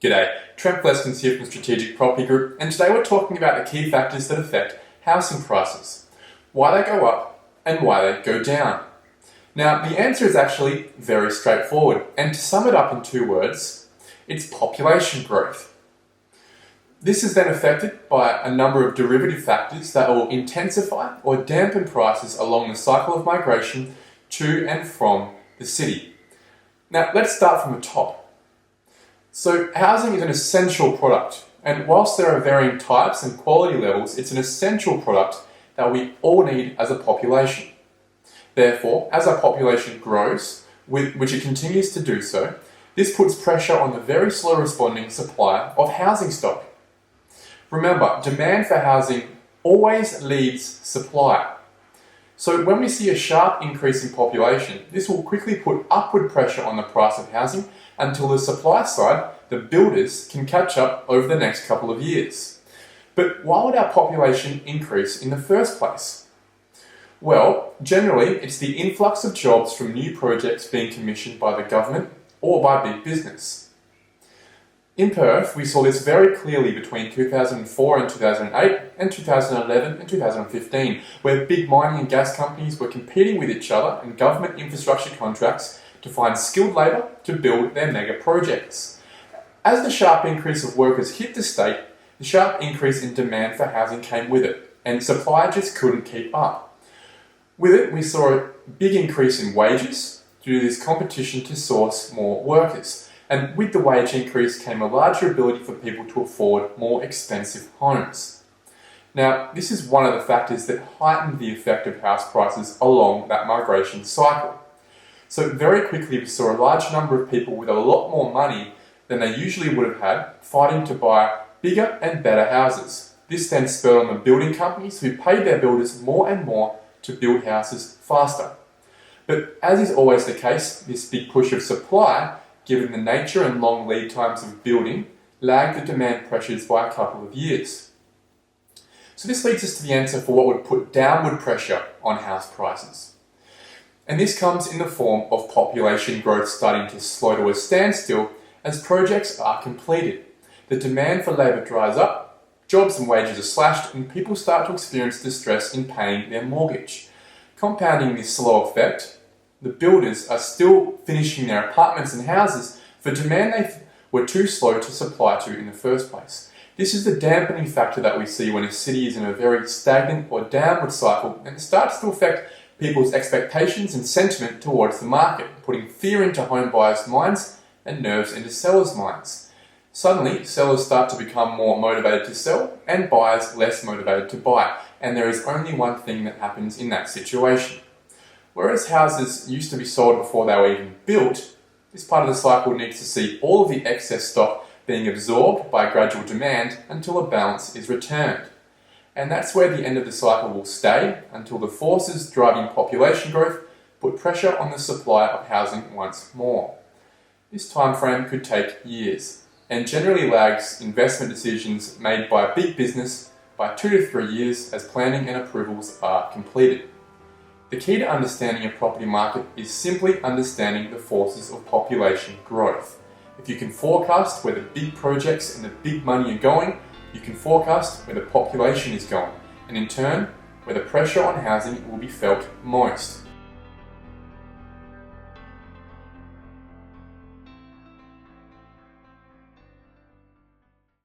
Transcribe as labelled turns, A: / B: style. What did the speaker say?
A: G'day, Trent Fleskens here from Strategic Property Group, and today we're talking about the key factors that affect housing prices, why they go up and why they go down. Now, the answer is actually very straightforward, and to sum it up in two words, it's population growth. This is then affected by a number of derivative factors that will intensify or dampen prices along the cycle of migration to and from the city. Now, let's start from the top. So housing is an essential product, and whilst there are varying types and quality levels, it's an essential product that we all need as a population. Therefore, as our population grows, which it continues to do so, this puts pressure on the very slow responding supply of housing stock. Remember, demand for housing always leads supply. So when we see a sharp increase in population, this will quickly put upward pressure on the price of housing until the supply side, the builders, can catch up over the next couple of years. But why would our population increase in the first place? Well, generally, it's the influx of jobs from new projects being commissioned by the government or by big business. In Perth, we saw this very clearly between 2004 and 2008 and 2011 and 2015, where big mining and gas companies were competing with each other in government infrastructure contracts to find skilled labour to build their mega projects. As the sharp increase of workers hit the state, the sharp increase in demand for housing came with it, and supply just couldn't keep up. With it, we saw a big increase in wages due to this competition to source more workers. And with the wage increase came a larger ability for people to afford more expensive homes. Now, this is one of the factors that heightened the effect of house prices along that migration cycle. So very quickly we saw a large number of people with a lot more money than they usually would have had fighting to buy bigger and better houses. This then spurred on the building companies who paid their builders more and more to build houses faster. But as is always the case, this big push of supply, given the nature and long lead times of building, lagged the demand pressures by a couple of years. So this leads us to the answer for what would put downward pressure on house prices. And this comes in the form of population growth starting to slow to a standstill as projects are completed. The demand for labour dries up, jobs and wages are slashed, and people start to experience distress in paying their mortgage. Compounding this slow effect, the builders are still finishing their apartments and houses for demand they were too slow to supply to in the first place. This is the dampening factor that we see when a city is in a very stagnant or downward cycle, and it starts to affect people's expectations and sentiment towards the market, putting fear into home buyers' minds and nerves into sellers' minds. Suddenly, sellers start to become more motivated to sell and buyers less motivated to buy, and there is only one thing that happens in that situation. Whereas houses used to be sold before they were even built, this part of the cycle needs to see all of the excess stock being absorbed by gradual demand until a balance is returned. And that's where the end of the cycle will stay until the forces driving population growth put pressure on the supply of housing once more. This time frame could take years and generally lags investment decisions made by big business by 2 to 3 years as planning and approvals are completed. The key to understanding a property market is simply understanding the forces of population growth. If you can forecast where the big projects and the big money are going, you can forecast where the population is going, and in turn, where the pressure on housing will be felt most.